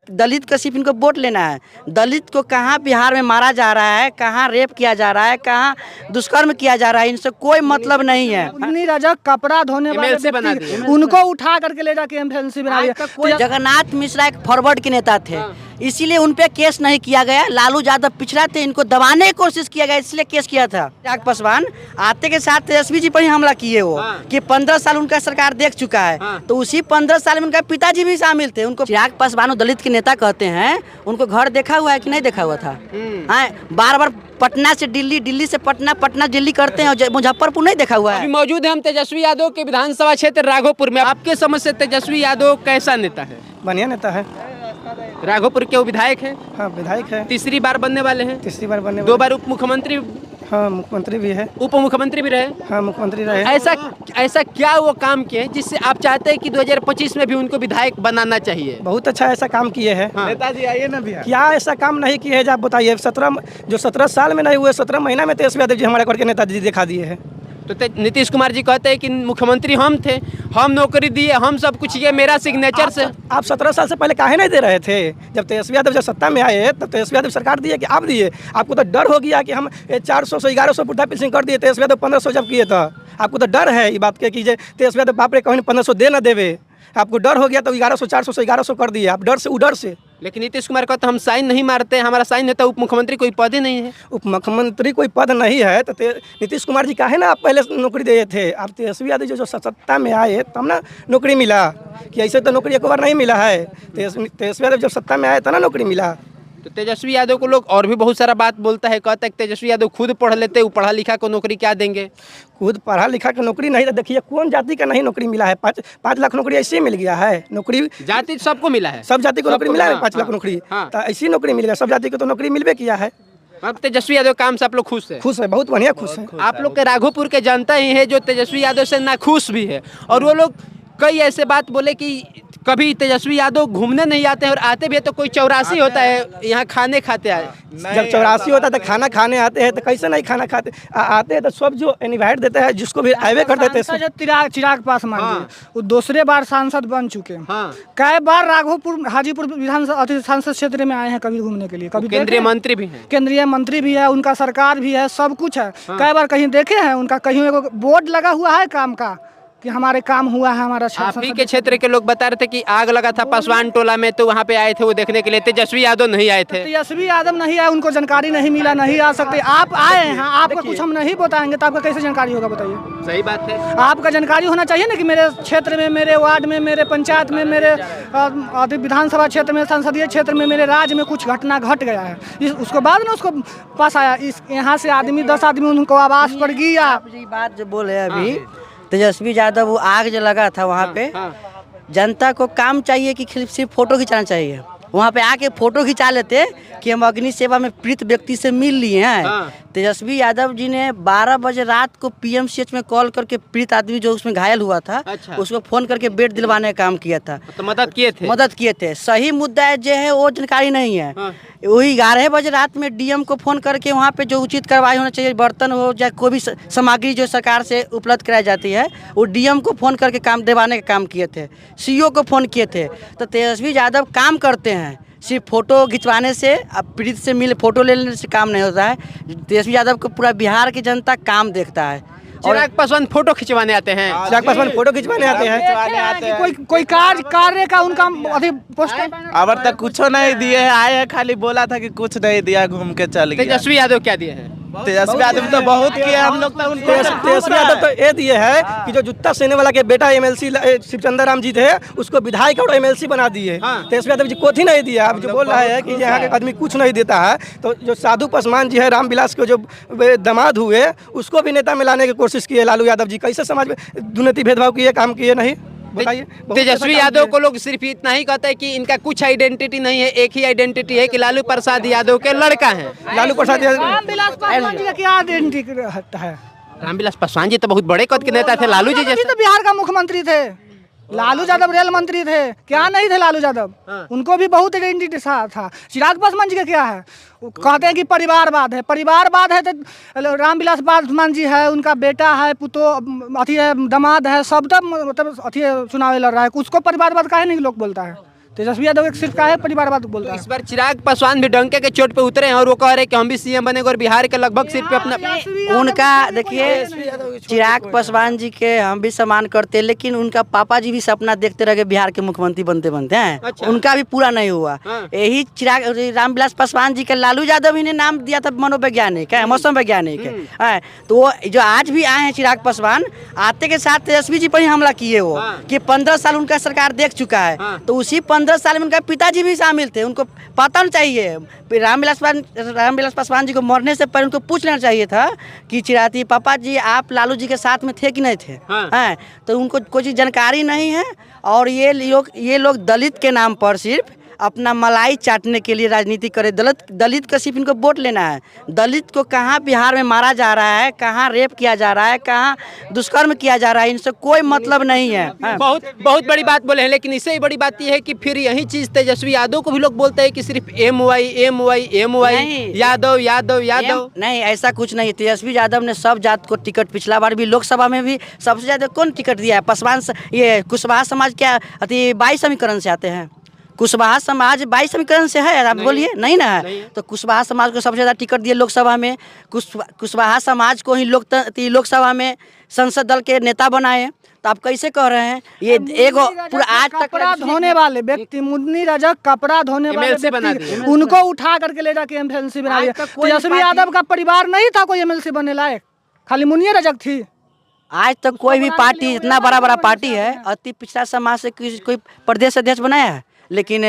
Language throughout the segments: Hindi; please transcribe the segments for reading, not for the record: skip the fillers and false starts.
दलित का सिर्फ इनको वोट लेना है। दलित को कहाँ बिहार में मारा जा रहा है, कहाँ रेप किया जा रहा है, कहाँ दुष्कर्म किया जा रहा है, इनसे कोई मतलब नहीं है। उन्हीं रजक कपड़ा धोने वाले व्यक्ति उनको उठा करके ले जाके एमएलसी बना दिया। जगन्नाथ मिश्रा एक फॉरवर्ड के नेता थे, इसीलिए उन पे केस नहीं किया गया। लालू यादव पिछड़ा थे, इनको दबाने की कोशिश किया गया, इसलिए केस किया था। चिराग पासवान आते के साथ तेजस्वी जी पर ही हमला किए वो कि 15 साल उनका सरकार देख चुका है। तो उसी 15 साल में उनका पिताजी भी शामिल थे। उनको चिराग पासवान दलित के नेता कहते हैं, उनको घर देखा हुआ है कि नहीं देखा हुआ था? बार बार पटना से दिल्ली, दिल्ली से पटना, पटना दिल्ली करते हैं, और मुजफ्फरपुर नहीं देखा हुआ है। मौजूद है हम तेजस्वी यादव के विधानसभा क्षेत्र राघोपुर में। आपके समझ से तेजस्वी यादव कैसा नेता है? बढ़िया नेता है। राघोपुर के वो विधायक हैं? हाँ, विधायक है। तीसरी बार बनने वाले हैं? तीसरी बार बनने 2 बार उप मुख्यमंत्री? हाँ, मुख्यमंत्री भी है। उप मुख्यमंत्री भी रहे? हाँ, मुख्यमंत्री रहे। ऐसा क्या वो काम किए जिससे आप चाहते हैं कि 2025 में भी उनको विधायक बनाना चाहिए? बहुत अच्छा ऐसा काम किए हैं। नेताजी आइए ना बिहार। क्या ऐसा काम नहीं किए हैं, आप बताइए। 17 साल में नहीं हुए, 17 महीना में तेजस्वी यादव जी हमारे करके नेताजी दिखा दिए हैं। तो नीतीश कुमार जी कहते हैं कि मुख्यमंत्री हम थे, हम नौकरी दिए, हम सब कुछ, ये मेरा सिग्नेचर से। आप 17 साल से पहले काहे नहीं दे रहे थे? जब तेजस्वी यादव जब सत्ता में आए तब तेजस्वी यादव सरकार दिए कि आप दिए? आपको तो डर हो गया कि हम 400 से 1100 वृद्धा पेंशन कर दिए, तेजस्वी यादव 1500 जब किए था। आपको तो डर है ये बात के कि तेजस्वी यादव बाप रे कहीं 1500 दे ना देवे। आपको डर हो गया तो 1100, 400 से 1100 कर दिए आप, डर से उडर से। लेकिन नीतीश कुमार कहते हम साइन नहीं मारते, हमारा साइन है तो उप मुख्यमंत्री कोई पद ही नहीं है। उप मुख्यमंत्री कोई पद नहीं है तो नीतीश कुमार जी काहे ना आप पहले नौकरी दिए थे? आप तेजस्वी यादव जो सत्ता में आए तब ना नौकरी मिला, कि ऐसे तो नौकरी एक बार नहीं मिला है। तेजस्वी यादव जब सत्ता में आए तब ना नौकरी मिला। तो तेजस्वी यादव को लोग और भी बहुत सारा बात बोलता है, कहता है कि तेजस्वी यादव खुद पढ़ लेते, वो पढ़ा लिखा को नौकरी क्या देंगे? खुद पढ़ा लिखा की नौकरी नहीं, तो देखिए कौन जाति का नहीं नौकरी मिला है। 5 लाख नौकरी ऐसे मिल गया है। नौकरी जाति सबको मिला है, सब जाति को नौकरी मिला है। 5 लाख नौकरी तो ऐसी नौकरी मिल गया, सब जाति को तो नौकरी मिलबे किया है। अब तेजस्वी यादव काम से आप लोग खुश है? खुश है, बहुत बढ़िया खुश है। आप लोग के राघोपुर के जनता ही है जो तेजस्वी यादव से नाखुश भी है, और वो लोग कई ऐसे बात बोले कि कभी तेजस्वी यादव घूमने नहीं आते हैं, और आते भी है तो कोई 84 होता है यहाँ खाने खाते आए। जब 84 होता है तो खाना खाने आते हैं, तो कैसे नहीं खाना खाते आते हैं? तो सब जो इनवाइट देते हैं जिसको भी आवे कर देते हैं। चिराग पासवान वो दूसरे बार सांसद बन चुके हैं। कई बार राघोपुर हाजीपुर विधानसभा सांसद क्षेत्र में आए हैं कभी घूमने के लिए। कभी केंद्रीय मंत्री भी हैं, केंद्रीय मंत्री भी है, उनका सरकार भी है, सब कुछ है। कई बार कहीं देखे हैं उनका, कहीं बोर्ड लगा हुआ है काम का कि हमारे काम हुआ है हमारा। आप ही के क्षेत्र के लोग बता रहे थे कि आग लगा था पासवान टोला में, तो वहाँ पे आए थे वो देखने के लिए। तेजस्वी यादव नहीं आए थे? तेजस्वी यादव नहीं आए, उनको जानकारी नहीं मिला, नहीं आ सकते। आप आए हैं, आपको कुछ हम नहीं बताएंगे तो आपका कैसे जानकारी होगा बताइए? सही बात है, आपका जानकारी होना चाहिए ना कि मेरे क्षेत्र में, मेरे वार्ड में, मेरे पंचायत में, मेरे विधानसभा क्षेत्र में, संसदीय क्षेत्र में, मेरे राज्य में कुछ घटना घट गया है। उसको बाद में उसको पास आया, यहाँ से आदमी 10 आदमी उनको आवास पर गया। बात जो बोले अभी तेजस्वी यादव, वो आग जो लगा था वहाँ पे, जनता को काम चाहिए कि सिर्फ फोटो खिंचाना चाहिए? वहाँ पे आके फोटो खिंचा लेते कि हम अग्नि सेवा में पीड़ित व्यक्ति से मिल लिए हैं। तेजस्वी यादव जी ने 12 बजे रात को पीएमसीएच में कॉल करके पीड़ित आदमी जो उसमें घायल हुआ था, उसको फोन करके बेड दिलवाने का काम किया था। तो मदद किए थे। सही मुद्दा जो है वो जानकारी नहीं है। वही 11 बजे रात में डीएम को फोन करके वहाँ पे जो उचित कार्रवाई होना चाहिए, बर्तन हो या कोई भी सामग्री जो सरकार से उपलब्ध कराई जाती है, वो डीएम को फोन करके काम दिलवाने का काम किए थे, सीईओ को फोन किए थे। तो तेजस्वी यादव काम करते हैं, सिर्फ फोटो खिंचवाने से, अब पीड़ित से मिल फोटो ले लेने से काम नहीं होता है। तेजस्वी यादव को पूरा बिहार की जनता काम देखता है। चिराग पासवान फोटो खिंचवाने आते हैं? चिराग पासवान फोटो खिंचवाने आते हैं। कोई कार्य का उनका पोस्टर अब तक कुछ नहीं दिए है, आए हैं खाली बोला था कि कुछ नहीं दिया, घूम के चल गया। तेजस्वी यादव क्या दिए हैं? तेजस्वी यादव तो बहुत किए हम लोग तो उनको। तेजस्वी यादव तो ये दिए है कि जो जूता सेने वाला के बेटा एमएलसी शिवचंद्र राम जी थे, उसको विधायक और एमएलसी बना दिए। तेजस्वी यादव जी कुछ ही नहीं दिया। अब जो बोल रहा है कि यहाँ के आदमी कुछ नहीं देता है, तो जो साधु पासवान जी है, रामविलास के जो दामाद हुए, उसको भी नेता में लाने की कोशिश की है लालू यादव जी। कैसे समाज में दुर्नीति भेदभाव किए, काम किए नहीं? तेजस्वी यादव को लोग सिर्फ इतना ही कहते हैं कि इनका कुछ आइडेंटिटी नहीं है, एक ही आइडेंटिटी है कि लालू प्रसाद यादव के लड़का है। लालू प्रसाद यादव, रामविलास पासवान जी का क्या आइडेंटिटी है? रामविलास पासवान जी तो बहुत बड़े कद के नेता थे। लालू जी जैसे तो बिहार का मुख्यमंत्री थे। लालू यादव रेल मंत्री थे, क्या नहीं थे लालू यादव? उनको भी बहुत आइडेंटिटी था। चिराग पासवान जी का क्या है? कहते हैं कि परिवारवाद है। परिवारवाद है तो रामविलास पासवान जी है, उनका बेटा है, पुतो अथी है, दामाद है, सब तब मतलब अथी चुनाव लड़ रहा है। उसको परिवारवाद काहे नहीं लोग बोलता है? तेजस्वी यादव एक सिर्फ काहे परिवारवाद बोलता है। इस बार चिराग पासवान भी डंके के चोट पे उतरे हैं और वो कह रहे हैं कि हम भी सीएम बनेंगे और बिहार के लगभग सीट पे अपना उनका देखिए चिराग पासवान जी के हम भी सम्मान करते हैं, लेकिन उनका पापा जी भी सपना देखते रह गए बिहार के मुख्यमंत्री बनते बनते हैं। अच्छा। उनका भी पूरा नहीं हुआ। यही चिराग रामविलास पासवान जी के लालू यादव ही ने नाम दिया था मनोवैज्ञानिक है, मौसम वैज्ञानिक है। तो वो जो आज भी आए हैं चिराग पासवान, आते के साथ तेजस्वी जी पर ही हमला किए वो कि 15 साल उनका सरकार देख चुका है। तो उसी 15 साल में उनका पिताजी भी शामिल थे। उनको पता नहीं चाहिए, रामविलास पासवान जी को मरने से पहले उनको पूछ लेना चाहिए था कि चिराती पापा जी आप लालू जी के साथ में थे कि नहीं थे। हैं तो उनको कोई जानकारी नहीं है। और ये लोग दलित के नाम पर सिर्फ अपना मलाई चाटने के लिए राजनीति करे। दलित का सिर्फ इनको वोट लेना है। दलित को कहाँ बिहार में मारा जा रहा है, कहाँ रेप किया जा रहा है, कहाँ दुष्कर्म किया जा रहा है, इनसे कोई मतलब नहीं है। बहुत बड़ी बात बोले हैं, लेकिन इससे ही बड़ी बात यह है कि फिर यही चीज तेजस्वी यादव को भी लोग बोलते हैं कि सिर्फ एमवाई यादव नहीं, ऐसा कुछ नहीं। तेजस्वी यादव ने सब जात को टिकट, पिछला बार भी लोकसभा में भी सबसे ज्यादा कौन टिकट दिया है? पासवान ये कुशवाहा समाज क्या 22 समीकरण से आते हैं? कुशवाहा समाज 22 समीकरण से है? आप बोलिए नहीं ना है। तो कुशवाहा समाज को सबसे ज़्यादा टिकट दिए लोकसभा में। कुशवाहा समाज को ही लोकसभा में संसद दल के नेता बनाए। तो आप कैसे कह रहे हैं? ये एगो पूरा आज तक कपड़ा धोने वाले व्यक्ति, मुन्नी रजक कपड़ा धोने वाले व्यक्ति, उनको उठा करके ले जाके एमएलसी बना दिया। तेजस्वी यादव का परिवार नहीं था कोई एमएलसी बनने लायक, खाली मुन्नी रजक थी। आज तक कोई भी पार्टी, इतना बड़ा पार्टी है, अति पिछड़ा समाज से कोई प्रदेश अध्यक्ष बनाया है? लेकिन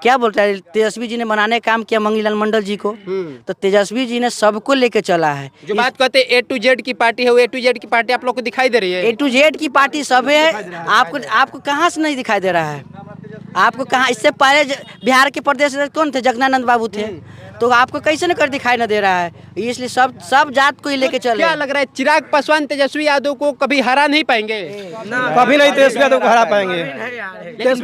क्या बोलता है, तेजस्वी जी ने बनाने का काम किया मंगीलाल मंडल जी को। तो तेजस्वी जी ने सबको लेके चला है। जो बात कहते हैं A to Z की पार्टी है, वो A to Z की पार्टी आप लोग को दिखाई दे रही है? A to Z की पार्टी सब है। आपको कहाँ से नहीं दिखाई दे रहा है? आपको कहाँ? इससे पहले बिहार के प्रदेश कौन थे? जगनानंद बाबू थे। तो आपको कैसे न कर दिखाई न दे रहा है? इसलिए सब जात को ही लेके चले। क्या लग रहा है चिराग पासवान तेजस्वी यादव को कभी हरा नहीं पाएंगे? कभी नहीं तेजस्वी यादव को हरा पाएंगे। लेकिन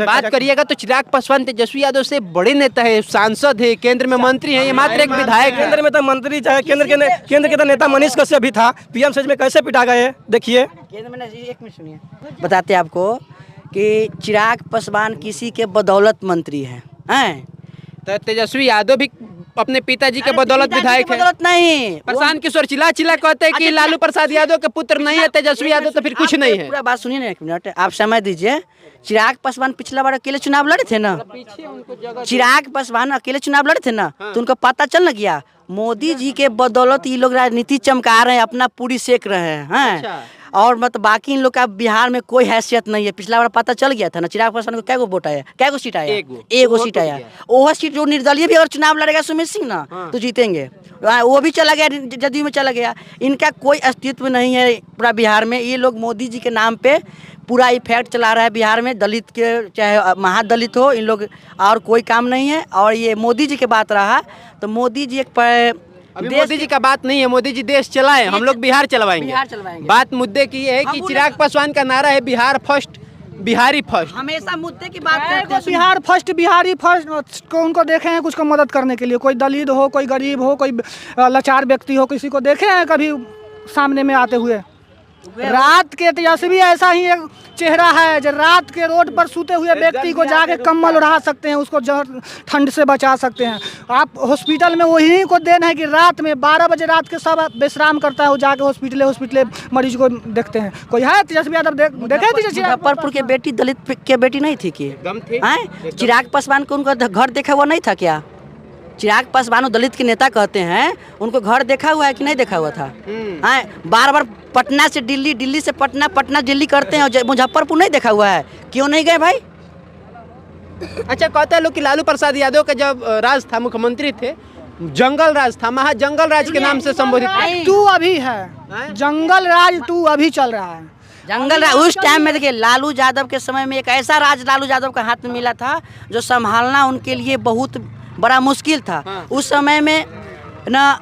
बात करिएगा तो चिराग पासवान तेजस्वी यादव से बड़े नेता है, सांसद है, केंद्र में मंत्री है, ये मात्र एक विधायक है। केंद्र में तो मंत्री चाहे केंद्र के तो नेता मनीष कश्यप भी था। पीएम सेज में कैसे पिटा गए देखिए। एक मिनट सुनिए, बताते आपको कि चिराग पासवान किसी के बदौलत मंत्री हैं। तो तेजस्वी यादव भी अपने पिताजी के बदौलत विधायक है? बदौलत नहीं। प्रशांत किशोर चिल्ला कहते हैं कि लालू प्रसाद यादव के पुत्र नहीं है तेजस्वी यादव, तो फिर कुछ नहीं है। पूरा बात सुनिए ना, एक मिनट आप समय दीजिए। चिराग पासवान पिछला बार अकेले चुनाव लड़े थे ना? चिराग पासवान अकेले चुनाव लड़े थे ना, तो उनको पता चल न गया। मोदी जी के बदौलत ये लोग राजनीति चमका रहे हैं, अपना पूरी सेक रहे हैं। और मतलब बाकी इन लोग का बिहार में कोई हैसियत नहीं है। पिछला बार पता चल गया था ना। चिराग पासवान को क्या वोट आया, क्या सीट आया? एगो सीट आया। वो सीट जो निर्दलीय भी अगर चुनाव लड़ेगा सुमित सिंह ना, तो जीतेंगे। वो भी चला गया, जदयू में चला गया। इनका कोई अस्तित्व नहीं है पूरा बिहार में। ये लोग मोदी जी के नाम पे पूरा इफेक्ट चला रहा है बिहार में। दलित के चाहे महादलित हो, इन लोग और कोई काम नहीं है। और ये मोदी जी की बात रहा तो मोदी जी मोदी जी का बात नहीं है, मोदी जी देश चलाए, हम लोग बिहार चलवाएंगे। बात मुद्दे की है कि चिराग पासवान का नारा है बिहार फर्स्ट, बिहारी फर्स्ट। हमेशा मुद्दे की बात करते हैं। बिहार फर्स्ट, बिहारी फर्स्ट को उनको देखे हैं कुछ को मदद करने के लिए? कोई दलित हो, कोई गरीब हो, कोई लाचार व्यक्ति हो, किसी को देखे हैं कभी सामने में आते हुए? रात के तेजस्वी ऐसा ही एक चेहरा है जो रात के रोड पर सूते हुए व्यक्ति को जाके कम्बल उड़ा सकते हैं, उसको ठंड से बचा सकते हैं। आप हॉस्पिटल में वही को देना है कि रात में 12 बजे रात के सब विश्राम करता है, वो जाके हॉस्पिटल मरीज को देखते हैं। कोई है तेजस्वी यादव देखे? मुजफ्फरपुर के बेटी दलित के बेटी नहीं थी कि? चिराग पासवान को उनका घर देखा हुआ नहीं था क्या? चिराग पासवान दलित के नेता कहते हैं, उनको घर देखा हुआ है कि नहीं देखा हुआ था? बार पटना से दिल्ली, दिल्ली से पटना, पटना दिल्ली करते हैं, और मुजफ्फरपुर नहीं देखा हुआ है? क्यों नहीं गए भाई? अच्छा, कहते हैं लोग कि लालू प्रसाद यादव का जब राज था, मुख्यमंत्री थे, जंगल राज था, महाजंगल राज के नाम से संबोधित। टू अभी है, जंगल राज 2 अभी चल रहा है। जंगल राज उस टाइम में देखिए, लालू यादव के समय में एक ऐसा राज लालू यादव का हाथ में मिला था जो संभालना उनके लिए बहुत बड़ा मुश्किल था। उस समय में ना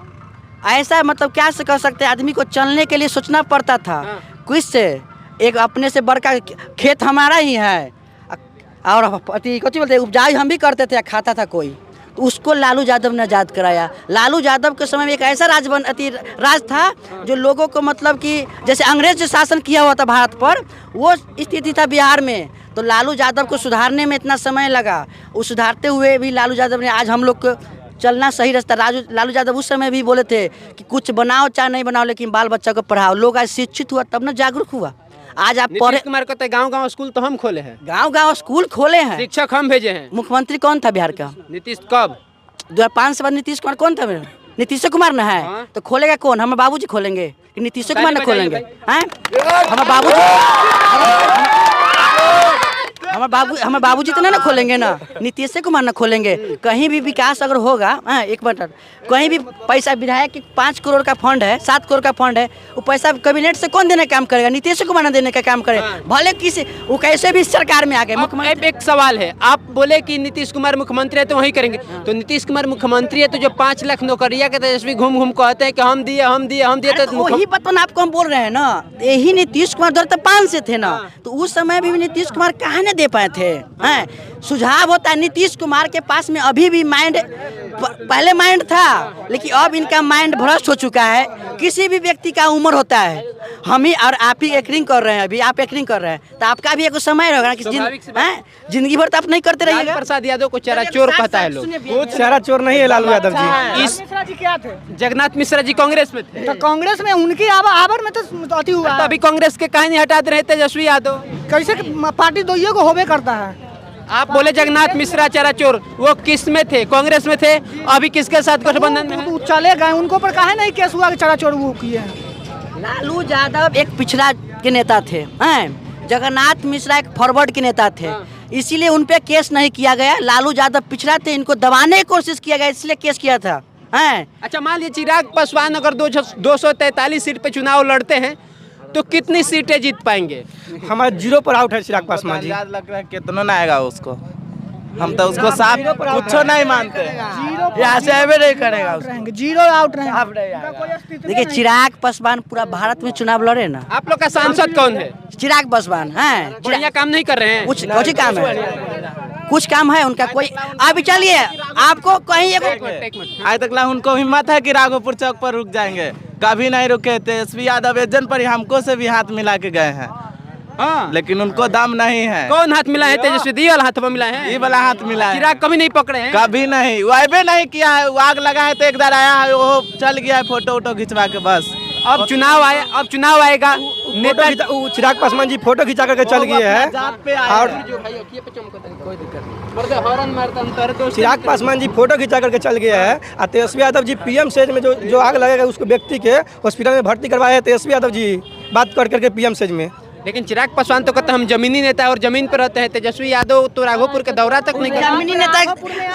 ऐसा मतलब क्या से कह सकते हैं, आदमी को चलने के लिए सोचना पड़ता था। कुछ से एक अपने से बड़का खेत हमारा ही है, और कुछ बोलते उपजाऊ हम भी करते थे, खाता था कोई, तो उसको लालू यादव ने आज़ाद कराया। लालू यादव के समय में एक ऐसा राज था जो लोगों को मतलब कि जैसे अंग्रेज जो शासन किया हुआ था भारत पर, वो स्थिति था बिहार में। तो लालू यादव को सुधारने में इतना समय लगा, उस सुधारते हुए भी लालू यादव ने आज हम लोग को चलना सही रास्ता। लालू यादव उस समय भी बोले थे कि कुछ बनाओ चाहे नहीं बनाओ लेकिन बाल बच्चा को पढ़ाओ। लोग आज शिक्षित हुआ तब ना जागरूक हुआ। आज आप पढ़े, नीतीश कुमार कहते गांव-गांव स्कूल तो हम खोले हैं, गांव-गांव स्कूल खोले हैं, शिक्षक हम भेजे हैं। मुख्यमंत्री कौन था बिहार का? नीतीश कब? 2005 से बाद नीतीश कुमार कौन था? नीतीश कुमार ना है। हाँ। तो खोलेगा कौन? हमारे बाबूजी खोलेंगे कि नीतीश कुमार ना बताइए खोलेंगे? हैं? हमारे बाबूजी तो ना खोलेंगे ना, नीतीश कुमार ना खोलेंगे। कहीं भी विकास अगर होगा, एक मिनट, कहीं भी पैसा विधायक के 5 करोड़ का फंड है, 7 करोड़ का फंड है, वो पैसा कैबिनेट से कौन देने का काम करेगा? नीतीश कुमार ना देने का काम करे। भले किसी वो कैसे भी सरकार में आ गए मुख्यमंत्री। एक सवाल है, आप बोले कि नीतीश कुमार मुख्यमंत्री है तो वही करेंगे, तो नीतीश कुमार मुख्यमंत्री है तो जो 5 लाख नौकरिया के तेजस्वी घूम घूम कहते हैं कि हम दिए तो वही बतन आपको हम बोल रहे हैं ना, यही नीतीश कुमार 2005 से थे ना, तो उस समय भी नीतीश कुमार कहाँ न दे पाए थे। हैं, सुझाव होता है नीतीश कुमार के पास में अभी भी माइंड, पहले माइंड था लेकिन अब इनका माइंड भ्रष्ट हो चुका है। किसी भी व्यक्ति का उम्र होता है, हम ही और आप ही एक्टिंग कर रहे हैं, अभी आप एक्टिंग कर रहे हैं तो आपका भी एक समय रहेगा ना कि जिंदगी भर तो आप नहीं करते रहिएगा। प्रसाद यादव को चारा चोर कहता है लोग। चारा चोर नहीं है लालू यादव जी। इस मिश्रा जी क्या थे? जगन्नाथ मिश्रा जी कांग्रेस में थे, तो कांग्रेस में उनकी आवर में तो अति हुआ तो अभी कांग्रेस के कहीं नहीं हटाते रहे तेजस्वी यादव। कैसे पार्टी दो को होबे करता है। आप बोले जगन्नाथ मिश्रा चारा चोर, वो किस में थे? कांग्रेस में थे, अभी किसके साथ गठबंधन में है? वो चले गए, उनको पर काहे नहीं केस हुआ कि चरा चोर वो किए हैं। लालू यादव एक पिछड़ा के नेता थे, हैं, जगन्नाथ मिश्रा एक फॉरवर्ड के नेता थे, इसीलिए उन पे केस नहीं किया गया। लालू यादव पिछड़ा थे, इनको दबाने की कोशिश किया गया, इसलिए केस किया था। हैं, अच्छा, मान लीजिए चिराग पासवान अगर 243 सीट पे चुनाव लड़ते हैं तो कितनी सीटें जीत पाएंगे? हमारा 0 पर आउट है चिराग पासवान जी। याद लग रहा है कितना ना आएगा उसको, हम तो उसको साफ कुछ नहीं मानते, यहाँ से अभी नहीं करेगा उसको। 0 आउट रहेंगे। देखिए चिराग पासवान पूरा भारत में चुनाव लड़े ना। आप लोग का सांसद कौन है? चिराग पासवान हैं, बढ़िया काम नहीं कर रहे हैं। कुछ काम है, कुछ काम है उनका कोई। अभी चलिए आपको कहीं आज तक ला उनको हिम्मत है कि राघोपुर चौक पर रुक जाएंगे, कभी नहीं रुके। तेजस्वी यादव एजेंट पर ही हमको से भी हाथ मिला के गए हैं, हाँ, लेकिन उनको दम नहीं है। कौन हाथ मिला है? तेजस्वी दी वाला हाथ मिला है, ये वाला हाथ मिला है। चिराग कभी नहीं पकड़े हैं, कभी नहीं, वाइबे नहीं किया है। वो आग लगा है तो एक बार आया है, वो चल गया है फोटो वोटो खिंचवा के बस। अब चुनाव आएगा, नेता चिराग पासवान जी फोटो खिंचा करके चल गए हैं। और चिराग पासवान जी फोटो खिंचा करके चल गए हैं और तेजस्वी यादव जी पीएम सेज में जो आग लगेगा उसको व्यक्ति के हॉस्पिटल में भर्ती करवाए हैं तेजस्वी यादव जी, बात कर करके पीएम सेज में। लेकिन चिराग पासवान तो कहते हम जमीनी नेता है और जमीन पर रहते हैं। तेजस्वी यादव तो राघोपुर का दौरा तक नहीं करते। जमीनी नेता,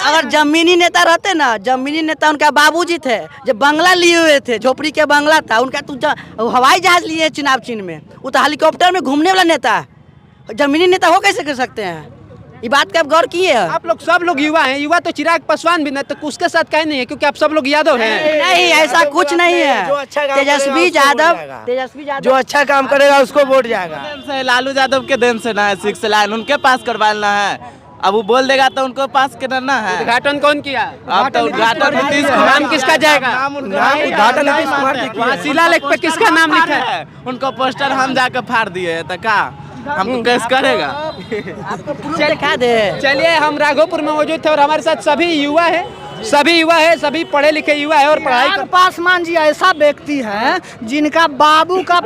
अगर जमीनी नेता रहते ना, जमीनी नेता उनका बाबूजी थे, जब बंगला लिए हुए थे, झोपड़ी के बंगला था उनका, तो हवाई जहाज लिए चुनाव चिन्ह में, वो तो हेलीकॉप्टर में घूमने वाला नेता है। जमीनी नेता हो कैसे कर सकते हैं? ये बात का आप गौर किए? आप लोग सब लोग युवा हैं, युवा तो चिराग पासवान भी ना, तो उसके साथ कहीं नहीं है क्योंकि आप सब लोग यादव हैं। नहीं, ऐसा कुछ नहीं है। तेजस्वी यादव जो अच्छा काम करेगा उसको वोट जाएगा। लालू यादव के देन से ना है 6 लाइन उनके पास करवाना है। अब वो बोल देगा तो उनको पास करना है। उद्घाटन कौन किया? अब तो उद्घाटन नीतीश नाम किसका जाएगा? नाम उद्घाटन नीतीश कुमार जी वहाँ शिलालेख पे किसका नाम लिखा है? उनको पोस्टर हम जाकर फाड़ दिए तो का हमको कैसे करेगा? दिखा दे। चलिए, हम राघोपुर में मौजूद थे और हमारे साथ सभी युवा है, सभी पढ़े लिखे युवा है और पढ़ाई चिराग पासवान जी ऐसा व्यक्ति है जिनका बाबू का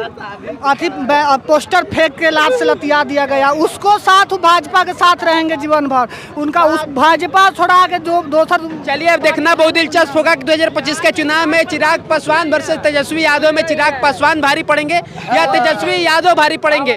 पोस्टर फेंक के लात से लतिया दिया गया, उसको साथ भाजपा के साथ रहेंगे जीवन भर। उनका उस भाजपा छोड़ा के जो दोसर। चलिए, अब देखना बहुत दिलचस्प होगा कि 2025 के चुनाव में चिराग पासवान वर्सेस तेजस्वी यादव में चिराग पासवान भारी पड़ेंगे या तेजस्वी यादव भारी पड़ेंगे।